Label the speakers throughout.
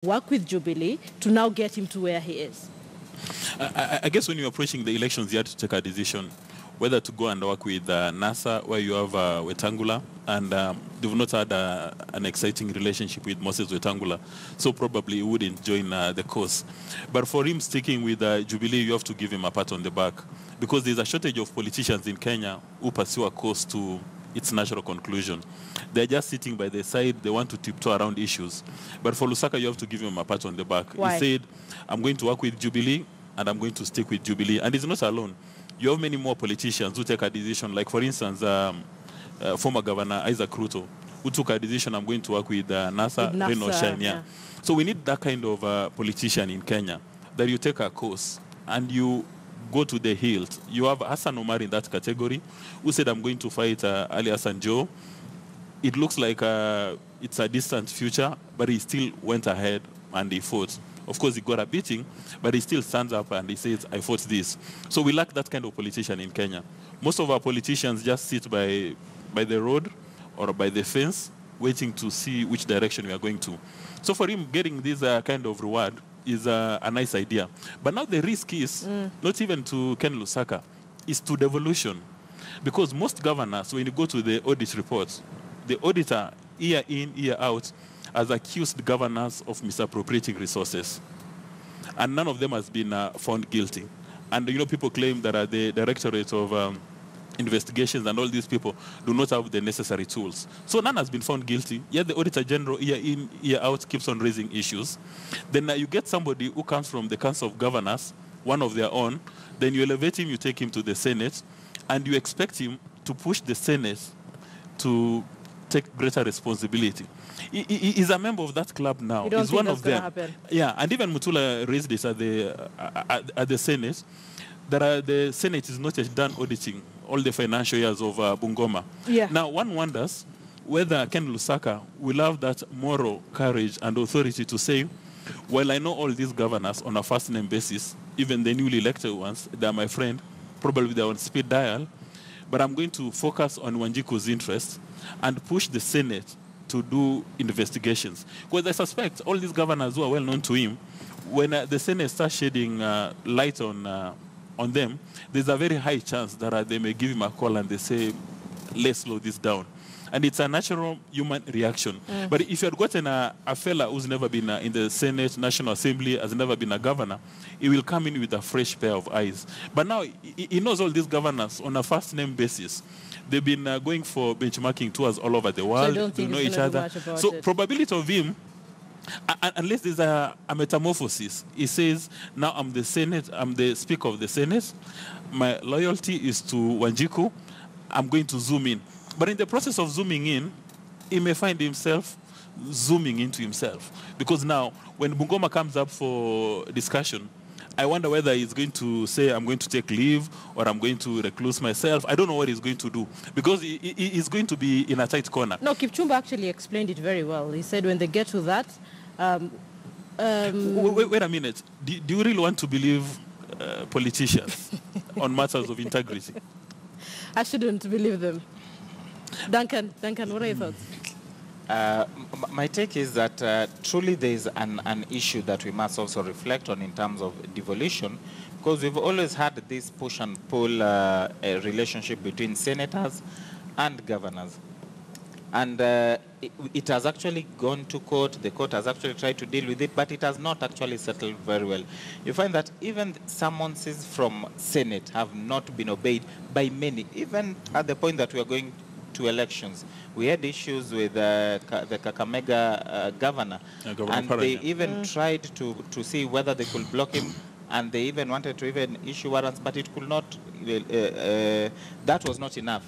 Speaker 1: work with Jubilee to now get him to where he is?
Speaker 2: I guess when you're approaching the elections, you had to take a decision whether to go and work with NASA, where you have Wetangula, and they've not had an exciting relationship with Moses Wetangula, so probably he wouldn't join the cause. But for him sticking with Jubilee, you have to give him a pat on the back, because there's a shortage of politicians in Kenya who pursue a cause to its natural conclusion. They're just sitting by the side, they want to tiptoe around issues. But for Lusaka, you have to give him a pat on the back.
Speaker 1: Why?
Speaker 2: He said, I'm going to work with Jubilee, and I'm going to stick with Jubilee. And he's not alone. You have many more politicians who take a decision, like, for instance, former Governor Isaac Ruto, who took a decision, I'm going to work with NASA, rain or shine. Yeah. So we need that kind of politician in Kenya, that you take a course and you go to the hilt. You have Hassan Omar in that category, who said, I'm going to fight Ali Hassan Joe. It looks like it's a distant future, but he still went ahead and he fought. Of course, he got a beating, but he still stands up and he says, I fought this. So we lack that kind of politician in Kenya. Most of our politicians just sit by the road or by the fence, waiting to see which direction we are going to. So for him, getting this kind of reward is a nice idea. But now the risk is, not even to Ken Lusaka, is to devolution. Because most governors, when you go to the audit reports, the auditor, year in, year out, has accused governors of misappropriating resources. And none of them has been found guilty. And, people claim that the Directorate of Investigations and all these people do not have the necessary tools. So none has been found guilty, yet the Auditor General, year in, year out, keeps on raising issues. Then you get somebody who comes from the Council of Governors, one of their own, then you elevate him, you take him to the Senate, and you expect him to push the Senate to take greater responsibility. He is a member of that club now.
Speaker 1: You don't
Speaker 2: He's
Speaker 1: think
Speaker 2: one
Speaker 1: that's
Speaker 2: of them.
Speaker 1: happen?
Speaker 2: Yeah, and even Mutula raised this at the Senate, that the Senate is not yet done auditing all the financial years of Bungoma.
Speaker 1: Yeah.
Speaker 2: Now, one wonders whether Ken Lusaka will have that moral courage and authority to say, well, I know all these governors on a first-name basis, even the newly elected ones, they're my friend, probably they're on speed dial, but I'm going to focus on Wanjiku's interest and push the Senate to do investigations. Because I suspect all these governors who are well known to him, when the Senate starts shedding light on them, there's a very high chance that they may give him a call and they say, let's slow this down. And it's a natural human reaction. But if you had gotten a fella who's never been in the Senate, National Assembly, has never been a governor, he will come in with a fresh pair of eyes. But now he knows all these governors on a first-name basis. They've been going for benchmarking tours all over the world.
Speaker 1: So
Speaker 2: they know each other. So probability of him, unless there's a metamorphosis, he says, now I'm the Senate, I'm the Speaker of the Senate, my loyalty is to Wanjiku, I'm going to zoom in. But in the process of zooming in, he may find himself zooming into himself. Because now, when Bungoma comes up for discussion, I wonder whether he's going to say, I'm going to take leave, or I'm going to recluse myself. I don't know what he's going to do, because he's going to be in a tight corner.
Speaker 1: No, Kipchumba actually explained it very well. He said when they get to that...
Speaker 2: wait a minute. Do you really want to believe politicians on matters of integrity?
Speaker 1: I shouldn't believe them. Duncan, what are your thoughts?
Speaker 3: My take is that truly there is an issue that we must also reflect on in terms of devolution, because we've always had this push and pull relationship between senators and governors. And it has actually gone to court. The court has actually tried to deal with it, but it has not actually settled very well. You find that even summonses from Senate have not been obeyed by many, even at the point that we are going to elections. We had issues with the Kakamega governor, and they even tried to see whether they could block him, and they even wanted to even issue warrants, but it could not, that was not enough.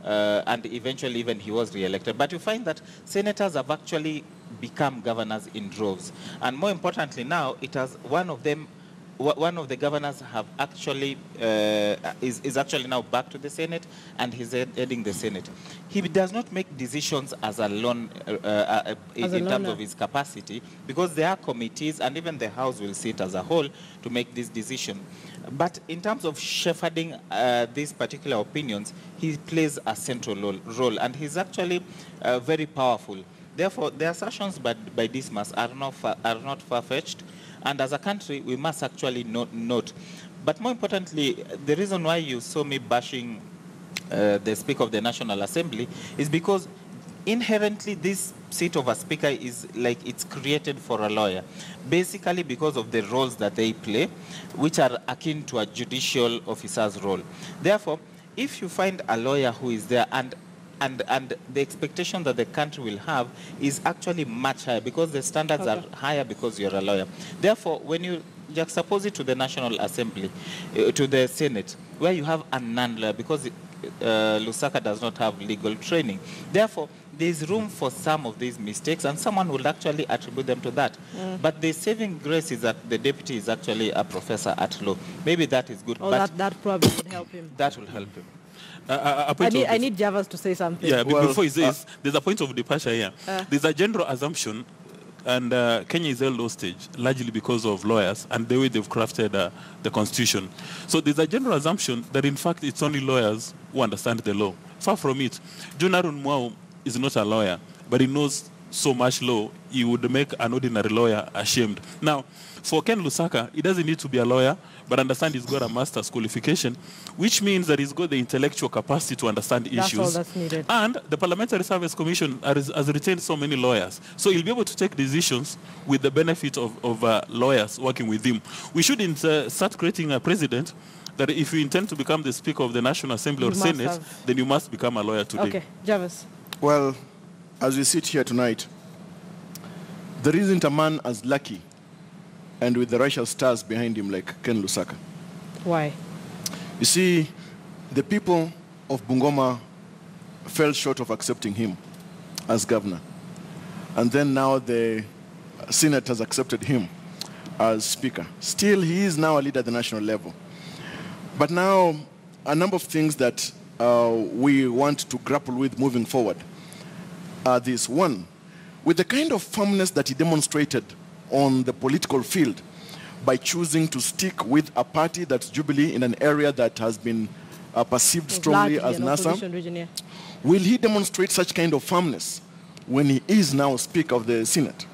Speaker 3: And eventually even he was re-elected. But you find that senators have actually become governors in droves. And more importantly now, it has one of the governors have actually, is actually now back to the Senate, and he's heading the Senate. He does not make decisions as a lone, in terms of his capacity, because there are committees, and even the House will sit as a whole to make this decision. But in terms of shepherding these particular opinions, he plays a central role, and he's actually very powerful. Therefore, the assertions by Dismas are not far-fetched, and as a country, we must actually note. But more importantly, the reason why you saw me bashing the Speaker of the National Assembly is because inherently this seat of a speaker is like it's created for a lawyer, basically because of the roles that they play, which are akin to a judicial officer's role. Therefore, if you find a lawyer who is there and the expectation that the country will have is actually much higher because the standards are higher because you're a lawyer. Therefore, when you juxtapose it to the National Assembly, to the Senate, where you have a non-lawyer because Lusaka does not have legal training. Therefore, there's room for some of these mistakes, and someone will actually attribute them to that. But the saving grace is that the deputy is actually a professor at law. Maybe that is good.
Speaker 1: Oh,
Speaker 3: but
Speaker 1: that probably would help him.
Speaker 3: That will help him.
Speaker 1: I need Javas to say something.
Speaker 2: Yeah, before he says, there's a point of departure here. There's a general assumption, and Kenya is held hostage largely because of lawyers and the way they've crafted the constitution. So there's a general assumption that, in fact, it's only lawyers who understand the law. Far from it. John Aaron Mwao is not a lawyer, but he knows so much law, he would make an ordinary lawyer ashamed. Now, for Ken Lusaka, he doesn't need to be a lawyer, but understand he's got a master's qualification, which means that he's got the intellectual capacity to understand issues.
Speaker 1: That's all that's needed.
Speaker 2: And the Parliamentary Service Commission has retained so many lawyers. So he'll be able to take decisions with the benefit of lawyers working with him. We shouldn't start creating a precedent that if you intend to become the Speaker of the National Assembly or Senate, then you must become a lawyer today.
Speaker 1: Okay, Jarvis.
Speaker 4: Well, as we sit here tonight, there isn't a man as lucky and with the racial stars behind him like Ken Lusaka.
Speaker 1: Why?
Speaker 4: You see, the people of Bungoma fell short of accepting him as governor. And then now the Senate has accepted him as speaker. Still, he is now a leader at the national level. But now, a number of things that we want to grapple with moving forward are this. One, with the kind of firmness that he demonstrated on the political field by choosing to stick with a party that's Jubilee in an area that has been perceived strongly as NASA, will he demonstrate such kind of firmness when he is now Speaker of the Senate?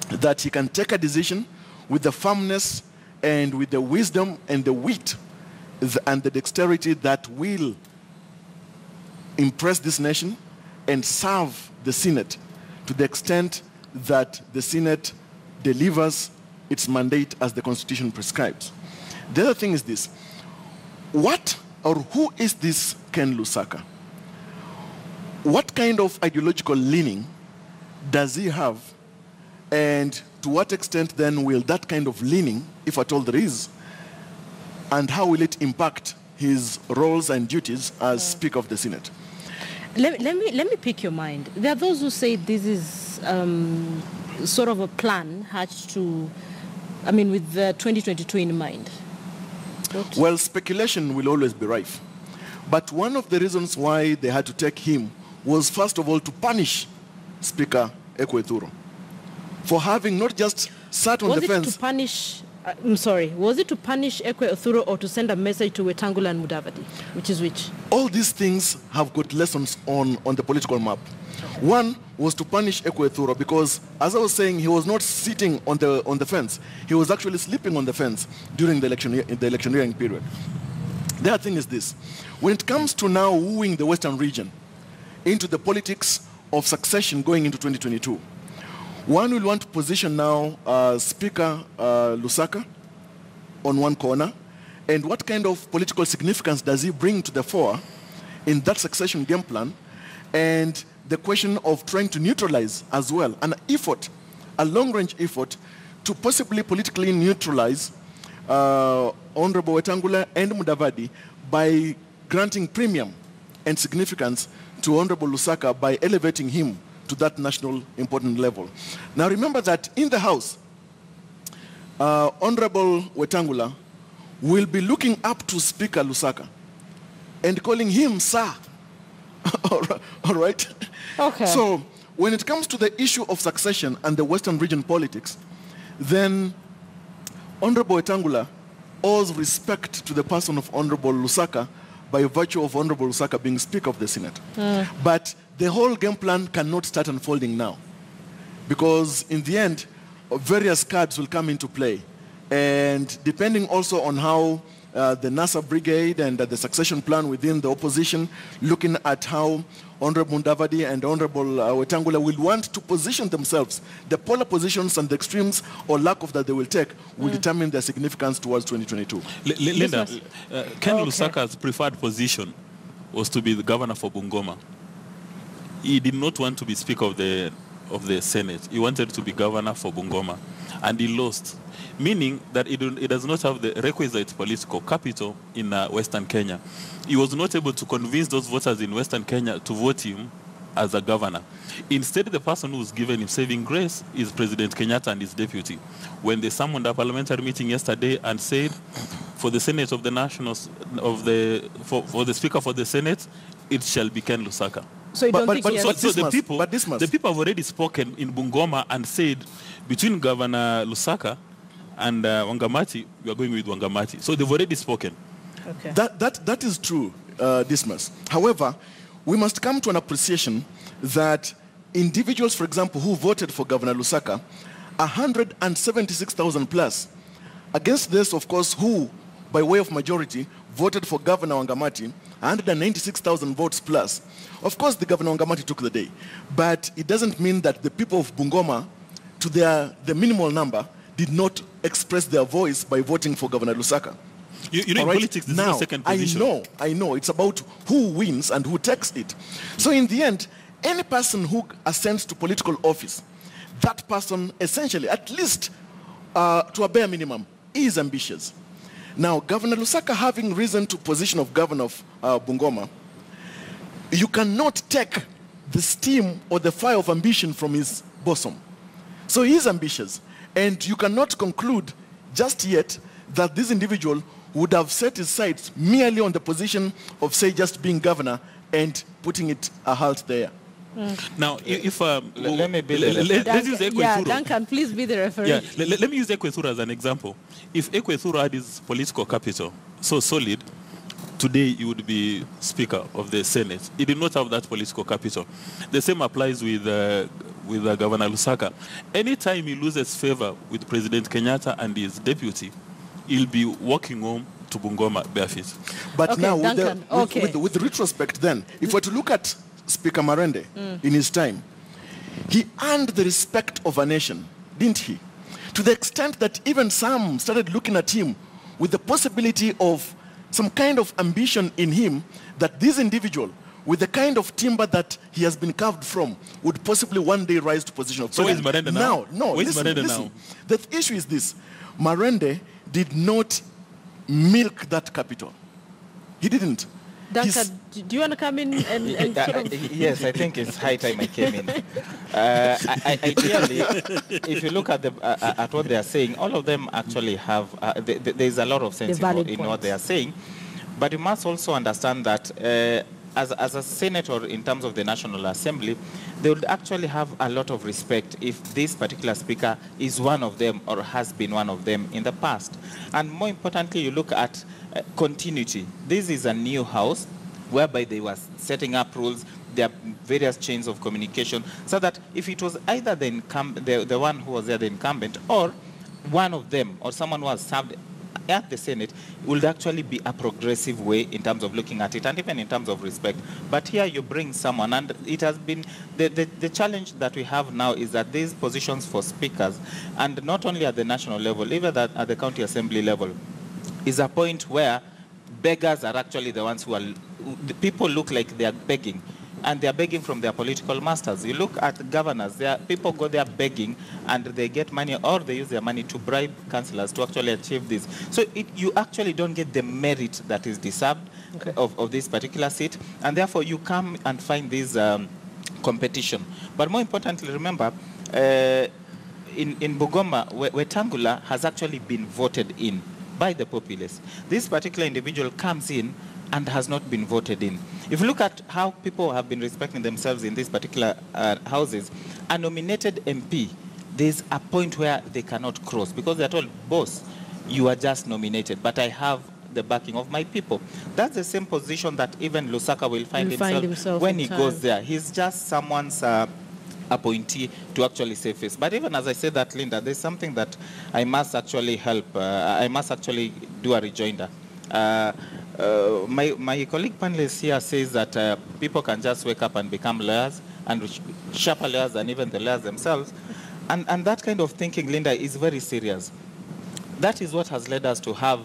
Speaker 4: That he can take a decision with the firmness and with the wisdom and the wit and the dexterity that will impress this nation and serve the Senate to the extent that the Senate delivers its mandate as the Constitution prescribes. The other thing is this. What or who is this Ken Lusaka? What kind of ideological leaning does he have? And to what extent then will that kind of leaning, if at all there is, and how will it impact his roles and duties as Speaker of the Senate?
Speaker 1: Let me pick your mind. There are those who say this is sort of a plan hatched to, I mean, with the 2022 in mind. What? Well,
Speaker 4: speculation will always be rife. But one of the reasons why they had to take him was, first of all, to punish Speaker Ekwethuro for having not just sat on the fence.
Speaker 1: Was it to punish, I'm sorry, was it to punish Ekwethuro or to send a message to Wetangula and Mudavadi? Which is which?
Speaker 4: All these things have got lessons on the political map. One was to punish Ekwethuro because, as I was saying, he was not sitting on the fence. He was actually sleeping on the fence during the electioneering period. The other thing is this. When it comes to now wooing the Western region into the politics of succession going into 2022, one will want to position now Speaker Lusaka on one corner, and what kind of political significance does he bring to the fore in that succession game plan, and the question of trying to neutralize as well, an effort, a long-range effort to possibly politically neutralize Honorable Wetangula and Mudavadi by granting premium and significance to Honorable Lusaka by elevating him to that national important level. Now remember that in the House, Honorable Wetangula will be looking up to Speaker Lusaka and calling him sir. All right?
Speaker 1: Okay.
Speaker 4: So when it comes to the issue of succession and the Western region politics, then Honorable Wetangula owes respect to the person of Honorable Lusaka by virtue of Honorable Lusaka being Speaker of the Senate. But the whole game plan cannot start unfolding now. Because in the end, various cards will come into play. And depending also on how the NASA brigade and the succession plan within the opposition, looking at how Honorable Mundavadi and Honorable Wetangula will want to position themselves, the polar positions and the extremes or lack of that they will take will determine their significance towards 2022.
Speaker 2: Linda, Ken Lusaka's preferred position was to be the governor for Bungoma. He did not want to be Speaker of the Senate. He wanted to be governor for Bungoma, and he lost, meaning that he does not have the requisite political capital in Western Kenya. He was not able to convince those voters in Western Kenya to vote him as a governor. Instead, the person who was given him saving grace is President Kenyatta and his deputy. When they summoned a parliamentary meeting yesterday and said, for the Senate of the Nationals, for the Speaker for the Senate, it shall be Ken Lusaka.
Speaker 1: So you don't think he has...
Speaker 2: So the people have already spoken in Bungoma and said, between Governor Lusaka and Wangamati, we are going with Wangamati. So they've already spoken.
Speaker 1: Okay.
Speaker 4: That is true, Dismas. However, we must come to an appreciation that individuals, for example, who voted for Governor Lusaka, 176,000 plus, against this, of course, who, by way of majority, voted for Governor Wangamati, 196,000 votes plus. Of course, the Governor Wangamati took the day, but it doesn't mean that the people of Bungoma, to the minimal number, did not express their voice by voting for Governor Lusaka.
Speaker 2: You know, in politics, there's no second position.
Speaker 4: I know. It's about who wins and who takes it. So in the end, any person who ascends to political office, that person essentially, at least to a bare minimum, is ambitious. Now, Governor Lusaka having risen to position of governor of Bungoma, you cannot take the steam or the fire of ambition from his bosom. So he is ambitious. And you cannot conclude just yet that this individual would have set his sights merely on the position of, say, just being governor and putting it a halt there.
Speaker 2: Now, if
Speaker 3: let me be the
Speaker 2: let's use Ekwe
Speaker 1: Yeah,
Speaker 2: Thuro.
Speaker 1: Duncan, please be the referee.
Speaker 2: Yeah, let me use Ekwe Thuro as an example. If Ekwe Thuro had his political capital so solid, today he would be Speaker of the Senate. He did not have that political capital. The same applies with Governor Lusaka. Anytime he loses favor with President Kenyatta and his deputy, he'll be walking home to Bungoma barefoot.
Speaker 4: But
Speaker 1: Okay,
Speaker 4: now,
Speaker 1: Duncan,
Speaker 4: with the retrospect then, if we're to look at Speaker Marende in his time, he earned the respect of a nation, didn't he? To the extent that even some started looking at him with the possibility of some kind of ambition in him that this individual, with the kind of timber that he has been carved from, would possibly one day rise to position of
Speaker 2: So
Speaker 4: president.
Speaker 2: where is Marende now?
Speaker 4: No,
Speaker 2: Where is
Speaker 4: listen,
Speaker 2: Marende
Speaker 4: listen.
Speaker 2: now?
Speaker 4: The issue is this. Marende did not milk that capital. He didn't.
Speaker 1: Duncan, do you want to come in and sort of...
Speaker 3: Yes, I think it's high time I came in. Ideally, if you look at at what they are saying, all of them actually have, there's a lot of sense in what they are saying. But you must also understand that as a senator in terms of the National Assembly, they would actually have a lot of respect if this particular speaker is one of them or has been one of them in the past. And more importantly, you look at continuity. This is a new house whereby they were setting up rules. There are various chains of communication, so that if it was either the one who was there, the incumbent, or one of them, or someone who has served at the Senate, would actually be a progressive way in terms of looking at it and even in terms of respect. But here you bring someone, and it has been the challenge that we have now is that these positions for speakers, and not only at the national level, even at the county assembly level, is a point where beggars are actually the ones the people look like they are begging, and they are begging from their political masters. You look at governors, people go there begging, and they get money, or they use their money to bribe councillors to actually achieve this. So you actually don't get the merit that is deserved of this particular seat, and therefore you come and find this competition. But more importantly, remember, in Bungoma, Wetangula has actually been voted in by the populace. This particular individual comes in and has not been voted in. If you look at how people have been respecting themselves in these particular houses, a nominated MP, there's a point where they cannot cross because they're told, boss, you are just nominated, but I have the backing of my people. That's the same position that even Lusaka will find himself when he goes there. He's just someone's appointee to actually save face. But even as I say that, Linda, there's something that I must actually help. I must actually do a rejoinder. My colleague panelist here says that people can just wake up and become lawyers, and sharper lawyers than even the lawyers themselves. And that kind of thinking, Linda, is very serious. That is what has led us to have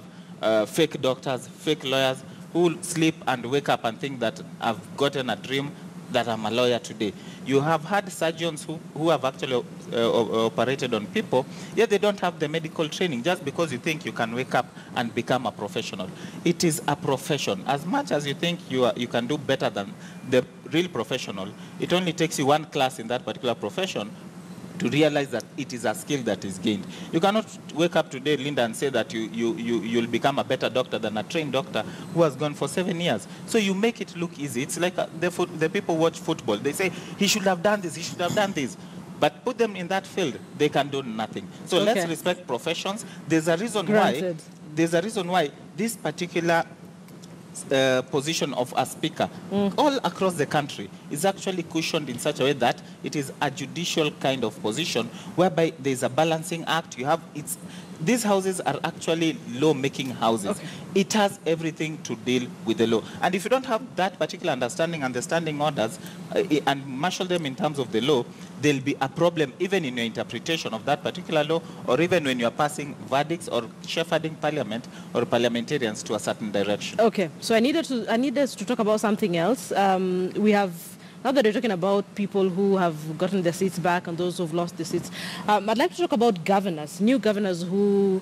Speaker 3: fake doctors, fake lawyers, who sleep and wake up and think that I've gotten a dream that I'm a lawyer today. You have had surgeons who have actually operated on people, yet they don't have the medical training, just because you think you can wake up and become a professional. It is a profession. As much as you think you can do better than the real professional, it only takes you one class in that particular profession to realize that it is a skill that is gained. You cannot wake up today, Linda, and say that you'll become a better doctor than a trained doctor who has gone for 7 years. So you make it look easy. It's like the people watch football. They say, he should have done this, he should have done this. But put them in that field, they can do nothing. So let's respect professions. There's a reason why this particular position of a speaker all across the country is actually cushioned in such a way that it is a judicial kind of position, whereby there's a balancing act. These houses are actually law-making houses. It has everything to deal with the law. And if you don't have that particular understanding and the standing orders and marshal them in terms of the law, there'll be a problem even in your interpretation of that particular law, or even when you're passing verdicts or shepherding parliament or parliamentarians to a certain direction.
Speaker 1: Okay, so I need us to talk about something else. We have, now that we're talking about people who have gotten their seats back and those who've lost their seats, I'd like to talk about governors, new governors who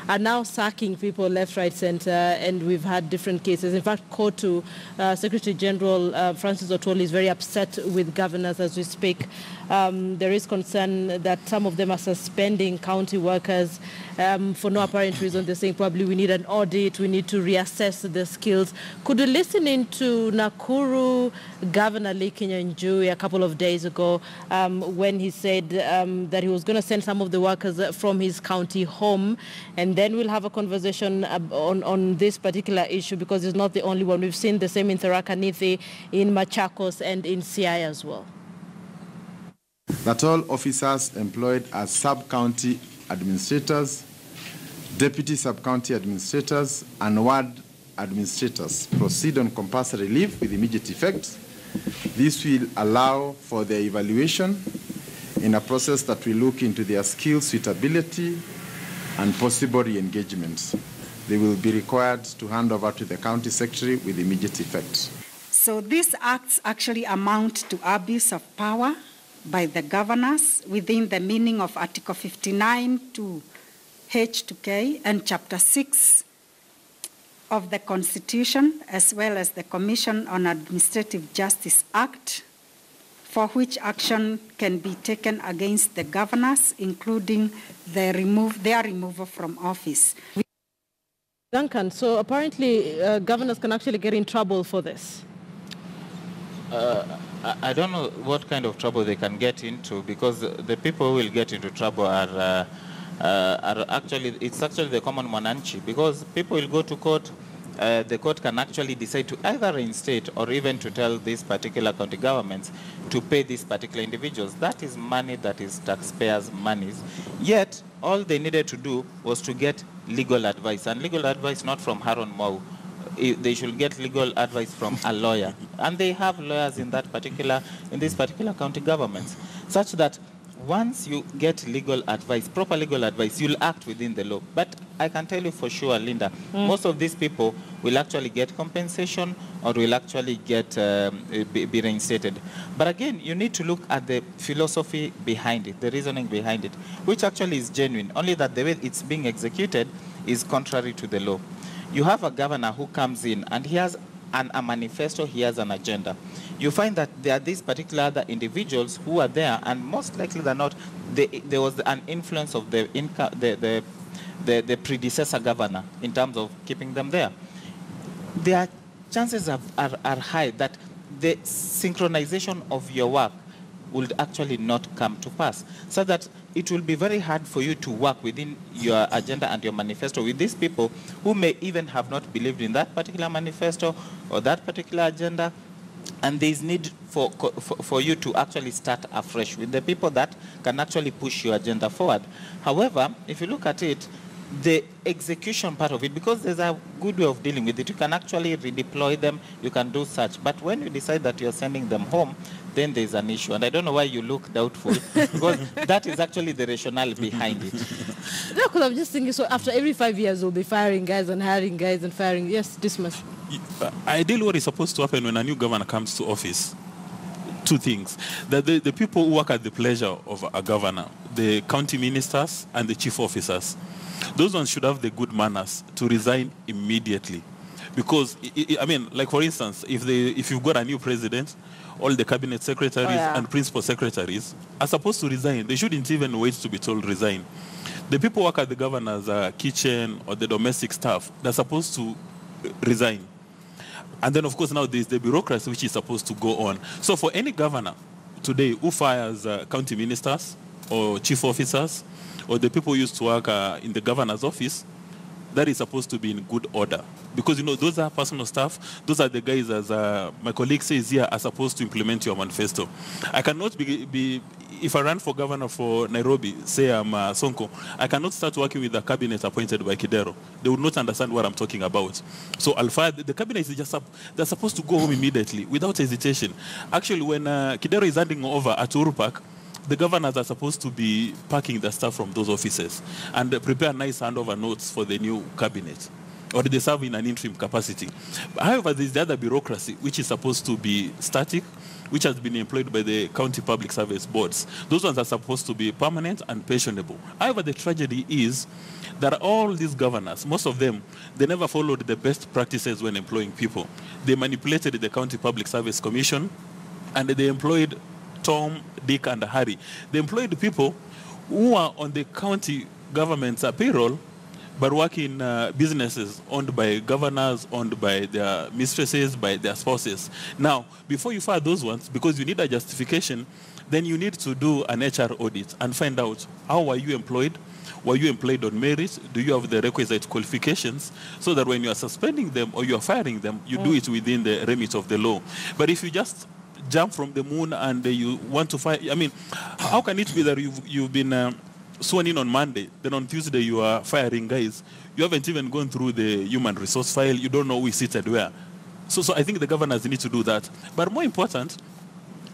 Speaker 1: are now sacking people left, right, center, and we've had different cases. In fact, COTU, Secretary General Francis Otoli is very upset with governors as we speak. There is concern that some of them are suspending county workers for no apparent reason. They're saying probably we need an audit, we need to reassess the skills. Could you listen into Nakuru Governor Lee Kinyanjui a couple of days ago when he said that he was going to send some of the workers from his county home, and then we'll have a conversation on this particular issue, because it's not the only one. We've seen the same in Tharaka Nithi, in Machakos, and in Siaya as well.
Speaker 5: That all officers employed as sub-county administrators, deputy sub-county administrators, and ward administrators proceed on compulsory leave with immediate effect. This will allow for their evaluation in a process that will look into their skills, suitability, and possible re-engagements. They will be required to hand over to the county secretary with immediate effect.
Speaker 6: So these acts actually amount to abuse of power by the governors within the meaning of Article 59 to H to K and Chapter 6 of the Constitution, as well as the Commission on Administrative Justice Act, for which action can be taken against the governors, including their removal from office.
Speaker 1: Duncan, so apparently governors can actually get in trouble for this.
Speaker 3: I don't know what kind of trouble they can get into, because the people who will get into trouble are actually the common mwananchi, because people will go to court. The court can actually decide to either reinstate or even to tell these particular county governments to pay these particular individuals. That is money that is taxpayers' monies. Yet, all they needed to do was to get legal advice, and legal advice not from Haron Mau. They should get legal advice from a lawyer. And they have lawyers in these particular county governments, such that once you get legal advice, proper legal advice, you'll act within the law. But I can tell you for sure, Linda, most of these people will actually get compensation or will actually get be reinstated. But again, you need to look at the philosophy behind it, the reasoning behind it, which actually is genuine, only that the way it's being executed is contrary to the law. You have a governor who comes in and he has a manifesto, he has an agenda. You find that there are these particular other individuals who are there, and most likely than not, there was an influence of the predecessor governor in terms of keeping them there. Chances are high that the synchronization of your work would actually not come to pass. So that it will be very hard for you to work within your agenda and your manifesto with these people who may even have not believed in that particular manifesto or that particular agenda. And there is need for you to actually start afresh with the people that can actually push your agenda forward. However, if you look at it, the execution part of it, because there's a good way of dealing with it, you can actually redeploy them, you can do such. But when you decide that you're sending them home, then there's an issue. And I don't know why you look doubtful, because that is actually the rationale behind it.
Speaker 1: No, because I'm just thinking, so after every 5 years, we'll be firing guys and hiring guys and firing. Yes, dismiss.
Speaker 2: Ideally, what is supposed to happen when a new governor comes to office? Two things. That the people who work at the pleasure of a governor, the county ministers and the chief officers, those ones should have the good manners to resign immediately. Because, I mean, like for instance, if you've got a new president, all the cabinet secretaries and principal secretaries are supposed to resign. They shouldn't even wait to be told resign. The people who work at the governor's kitchen or the domestic staff, they're supposed to resign. And then, of course, now there's the bureaucracy which is supposed to go on. So for any governor today who fires county ministers or chief officers or the people who used to work in the governor's office, that is supposed to be in good order. Because, you know, those are personal staff. Those are the guys, as my colleague says here, are supposed to implement your manifesto. I cannot be if I run for governor for Nairobi, say I'm Sonko, I cannot start working with the cabinet appointed by Kidero. They would not understand what I'm talking about. So I'll fire, the cabinet is just, they're supposed to go home immediately without hesitation. Actually, when Kidero is handing over at Uhuru Park, the governors are supposed to be packing the stuff from those offices and prepare nice handover notes for the new cabinet, or they serve in an interim capacity. However, there's the other bureaucracy, which is supposed to be static, which has been employed by the county public service boards. Those ones are supposed to be permanent and pensionable. However, the tragedy is that all these governors, most of them, they never followed the best practices when employing people. They manipulated the County Public Service Commission, and they employed Tom, Dick, and Harry. They employed people who are on the county government's payroll, but work in businesses owned by governors, owned by their mistresses, by their spouses. Now, before you fire those ones, because you need a justification, then you need to do an HR audit and find out how were you employed? Were you employed on merit? Do you have the requisite qualifications? So that when you are suspending them or you are firing them, you do it within the remit of the law. But if you just jump from the moon and you want to fire, I mean, how can it be that you've been sworn in on Monday, then on Tuesday you are firing guys? You haven't even gone through the human resource file. You don't know who is seated where. So I think the governors need to do that. But more important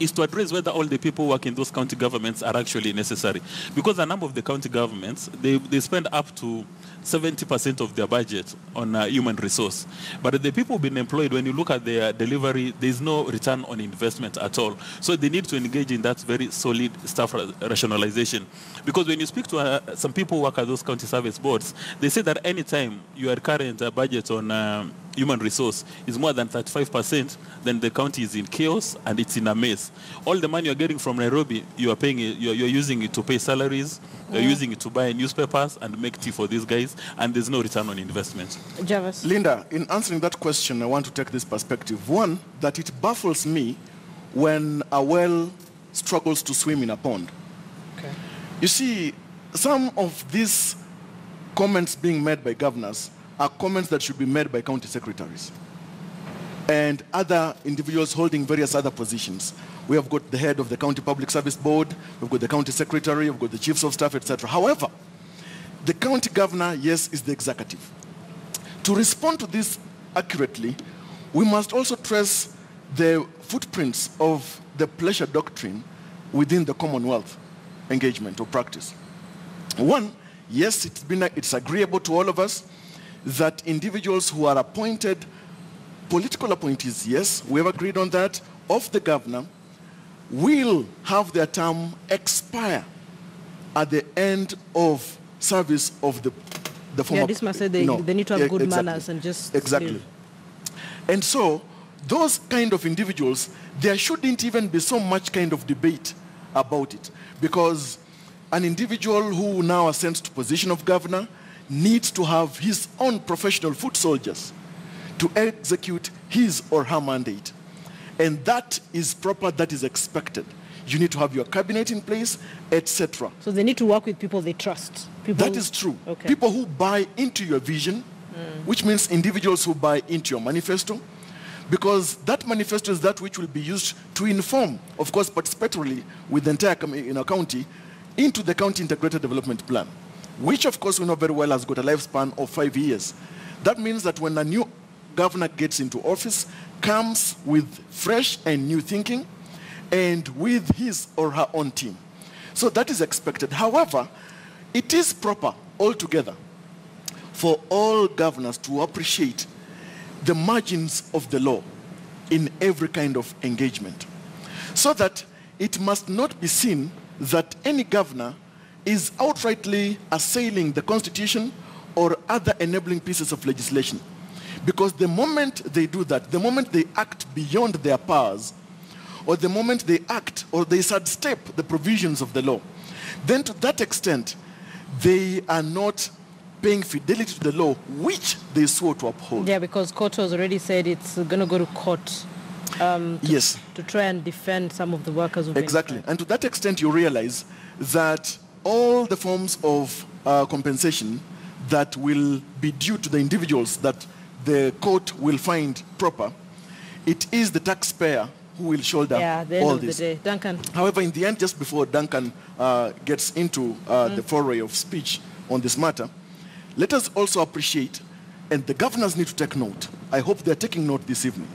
Speaker 2: is to address whether all the people working in those county governments are actually necessary. Because a number of the county governments, they spend up to 70% of their budget on human resource. But the people being employed, when you look at their delivery, there's no return on investment at all. So they need to engage in that very solid staff rationalization. Because when you speak to some people who work at those county service boards, they say that anytime your current budget on human resource is more than 35%, then the county is in chaos and it's in a mess. All the money you're getting from Nairobi, you are paying it, you're using it to pay salaries, you're using it to buy newspapers and make tea for these guys, and there's no return on investment.
Speaker 1: Jarvis.
Speaker 4: Linda, in answering that question, I want to take this perspective. One, that it baffles me when a well struggles to swim in a pond.
Speaker 1: Okay.
Speaker 4: You see, some of these comments being made by governors are comments that should be made by county secretaries and other individuals holding various other positions. We have got the head of the County Public Service Board, we've got the county secretary, we've got the chiefs of staff, etc. However, the county governor, yes, is the executive. To respond to this accurately, we must also trace the footprints of the pleasure doctrine within the Commonwealth engagement or practice. One, yes, it's agreeable to all of us that individuals who are appointed, political appointees, yes, we have agreed on that, of the governor, will have their term expire at the end of service of the former.
Speaker 1: Yeah, this must say they need to have good manners and just
Speaker 4: exactly.
Speaker 1: Live.
Speaker 4: And so those kind of individuals, there shouldn't even be so much kind of debate about it, because an individual who now ascends to position of governor needs to have his own professional foot soldiers to execute his or her mandate. And that is proper, that is expected. you need to have your cabinet in place, etc.
Speaker 1: So they need to work with people they trust. People
Speaker 4: That is true.
Speaker 1: Okay.
Speaker 4: People who buy into your vision, which means individuals who buy into your manifesto, because that manifesto is that which will be used to inform, of course, participatorily with the entire county into the county integrated development plan, which of course we know very well has got a lifespan of 5 years. That means that when a new governor gets into office, comes with fresh and new thinking and with his or her own team. So that is expected. However, it is proper altogether for all governors to appreciate the margins of the law in every kind of engagement, so that it must not be seen that any governor is outrightly assailing the Constitution or other enabling pieces of legislation. Because the moment they do that, the moment they act beyond their powers, or the moment they act or they sidestep the provisions of the law, then to that extent, they are not paying fidelity to the law which they swore to uphold.
Speaker 1: Yeah, because COTU has already said it's going to go to court
Speaker 4: Yes.
Speaker 1: to try and defend some of the workers who've been
Speaker 4: Exactly.
Speaker 1: striked.
Speaker 4: And to that extent, you realize that all the forms of compensation that will be due to the individuals that the court will find proper, it is the taxpayer who will shoulder
Speaker 1: Yeah, at the end
Speaker 4: all
Speaker 1: of
Speaker 4: this.
Speaker 1: the day. Duncan.
Speaker 4: However, in the end, just before Duncan gets into the foray of speech on this matter, let us also appreciate, and the governors need to take note. I hope they're taking note this evening.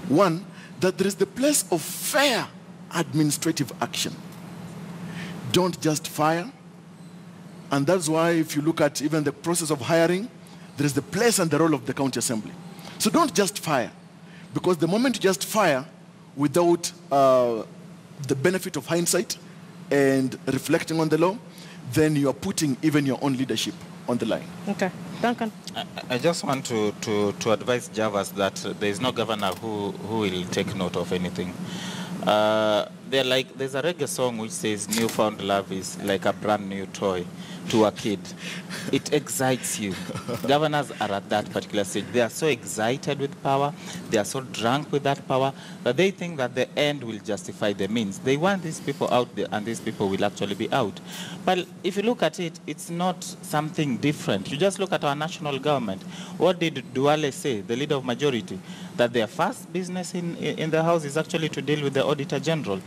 Speaker 4: One, that there is the place of fair administrative action. Don't just fire. And that's why if you look at even the process of hiring, there is the place and the role of the county assembly. So don't just fire, because the moment you just fire without the benefit of hindsight and reflecting on the law, then you are putting even your own leadership on the line.
Speaker 1: Okay. Duncan.
Speaker 3: I just want to advise Javas that there is no governor who will take note of anything. There's a reggae song which says newfound love is like a brand new toy to a kid. It excites you. Governors are at that particular stage. They are so excited with power, they are so drunk with that power, that they think that the end will justify the means. They want these people out there, and these people will actually be out. But if you look at it, it's not something different. You just look at our national government. What did Duale say, the leader of majority? That their first business in the house is actually to deal with the Auditor General.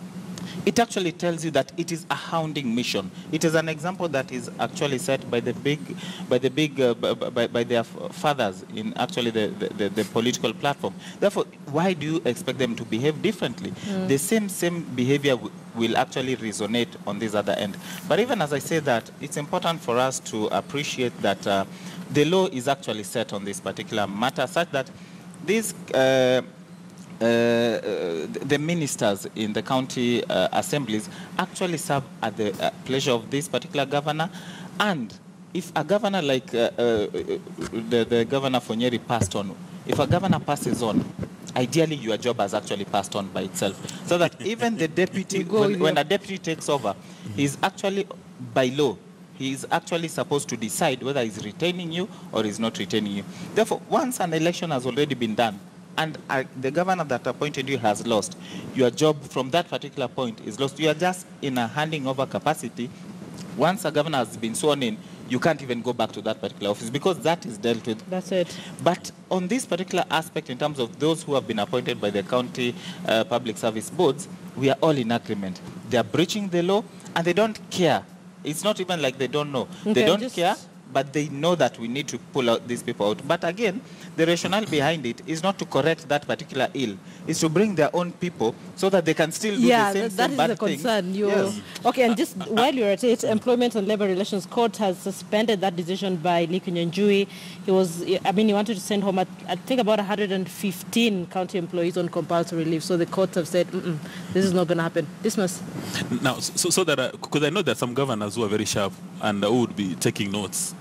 Speaker 3: It actually tells you that it is a hounding mission. It is an example that is actually set by their fathers in actually the political platform. Therefore, why do you expect them to behave differently? The same behavior will actually resonate on this other end. But even as I say that, it's important for us to appreciate that the law is actually set on this particular matter, such that these the ministers in the county assemblies actually serve at the pleasure of this particular governor. And if a governor like the governor for Nyeri passed on, if a governor passes on, ideally your job has actually passed on by itself. So that even the deputy, when a deputy takes over, he's actually, by law, he is actually supposed to decide whether he's retaining you or he's not retaining you. Therefore, once an election has already been done, and the governor that appointed you has lost, your job from that particular point is lost. You are just in a handing over capacity. Once a governor has been sworn in, you can't even go back to that particular office because that is dealt with.
Speaker 1: That's it.
Speaker 3: But on this particular aspect, in terms of those who have been appointed by the county public service boards, we are all in agreement. They are breaching the law and they don't care. It's not even like they don't know.
Speaker 1: Okay,
Speaker 3: they don't care, but they know that we need to pull out these people out. But again, the rationale behind it is not to correct that particular ill. It's to bring their own people so that they can still do the same
Speaker 1: that is
Speaker 3: bad
Speaker 1: the concern.
Speaker 3: things.
Speaker 1: Yes. Okay, and just while you're at it, Employment and Labor Relations Court has suspended that decision by Lee Kunyanjui. He wanted to send home, I think, about 115 county employees on compulsory leave. So the courts have said, this is not going to happen. Dismiss.
Speaker 2: Now, so that, because I know that some governors who are very sharp and who would be taking notes.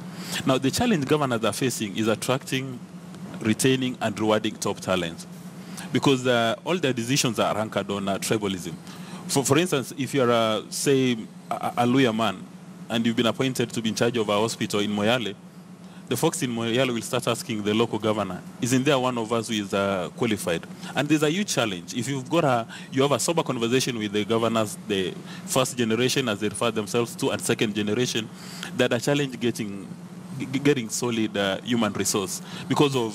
Speaker 2: Now, the challenge governors are facing is attracting, retaining, and rewarding top talent. Because all their decisions are anchored on tribalism. For instance, if you're, say, a lawyer man, and you've been appointed to be in charge of a hospital in Moyale, the folks in Moyale will start asking the local governor, isn't there one of us who is qualified? And there's a huge challenge. If you have a sober conversation with the governors, the first generation, as they refer themselves to, and second generation, that a challenge getting solid human resource because of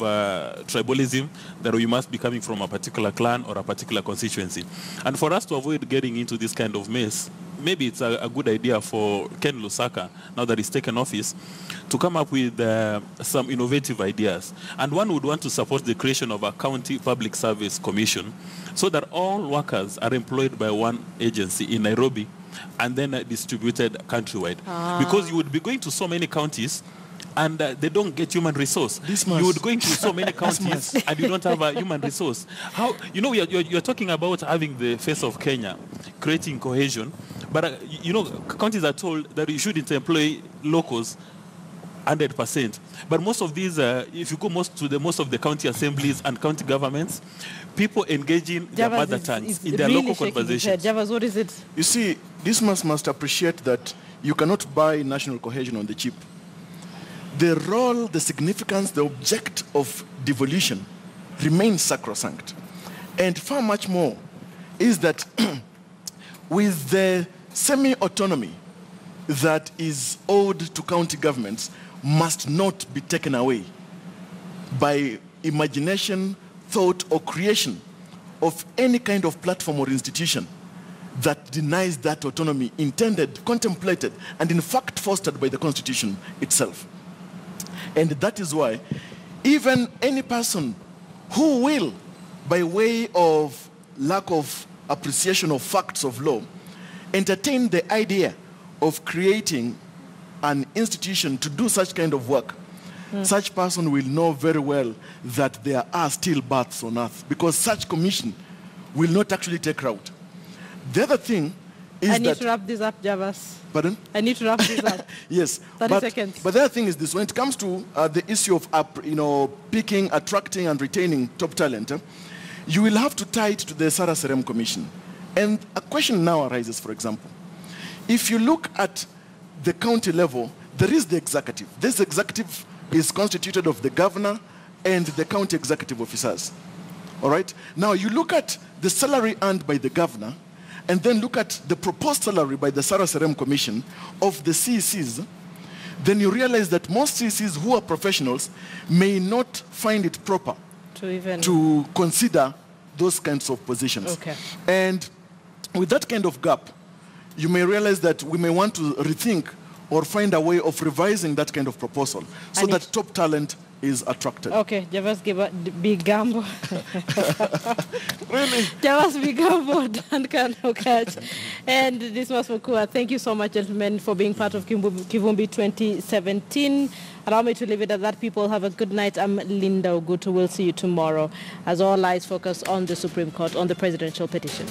Speaker 2: tribalism, that we must be coming from a particular clan or a particular constituency. And for us to avoid getting into this kind of mess, maybe it's a good idea for Ken Lusaka, now that he's taken office, to come up with some innovative ideas. And one would want to support the creation of a county public service commission so that all workers are employed by one agency in Nairobi and then distributed countrywide. Because you would be going to so many counties and they don't get human resource. You would go into so many counties and you don't have a human resource. How, you know, you're talking about having the face of Kenya, creating cohesion, but you know, counties are told that you shouldn't employ locals 100%. But most of these, if you go most of the county assemblies and county governments, people engaging their mother tongues in their
Speaker 1: really
Speaker 2: local conversations.
Speaker 1: Javas, what is it?
Speaker 4: You see, this must appreciate that you cannot buy national cohesion on the cheap. The role, the significance, the object of devolution remains sacrosanct. And far much more is that with the semi-autonomy that is owed to county governments must not be taken away by imagination, thought, or creation of any kind of platform or institution that denies that autonomy intended, contemplated, and in fact fostered by the Constitution itself. And that is why even any person who will, by way of lack of appreciation of facts of law, entertain the idea of creating an institution to do such kind of work, such person will know very well that there are still births on earth, because such commission will not actually take root. The other thing is
Speaker 1: I need to wrap this up, Javas.
Speaker 4: Pardon?
Speaker 1: I need to wrap this up.
Speaker 4: Yes.
Speaker 1: 30 seconds.
Speaker 4: But the other thing is this: when it comes to the issue of picking, attracting, and retaining top talent, you will have to tie it to the Sara Serem Commission. And a question now arises, for example. If you look at the county level, there is the executive. This executive is constituted of the governor and the county executive officers. All right? Now, you look at the salary earned by the governor and then look at the proposed salary by the Sara Serem Commission of the CECs, then you realize that most CECs who are professionals may not find it proper to consider those kinds of positions.
Speaker 1: Okay.
Speaker 4: And with that kind of gap, you may realize that we may want to rethink or find a way of revising that kind of proposal so that top talent is attracted.
Speaker 1: Okay, Javas Bigambo.
Speaker 4: Really?
Speaker 1: Javas Bigambo, Duncan Okach. And this was for Kua. Thank you so much, gentlemen, for being part of Kivumbi 2017. Allow me to leave it at that. People, have a good night. I'm Linda Ogutu. We'll see you tomorrow as all eyes focus on the Supreme Court, on the presidential petition.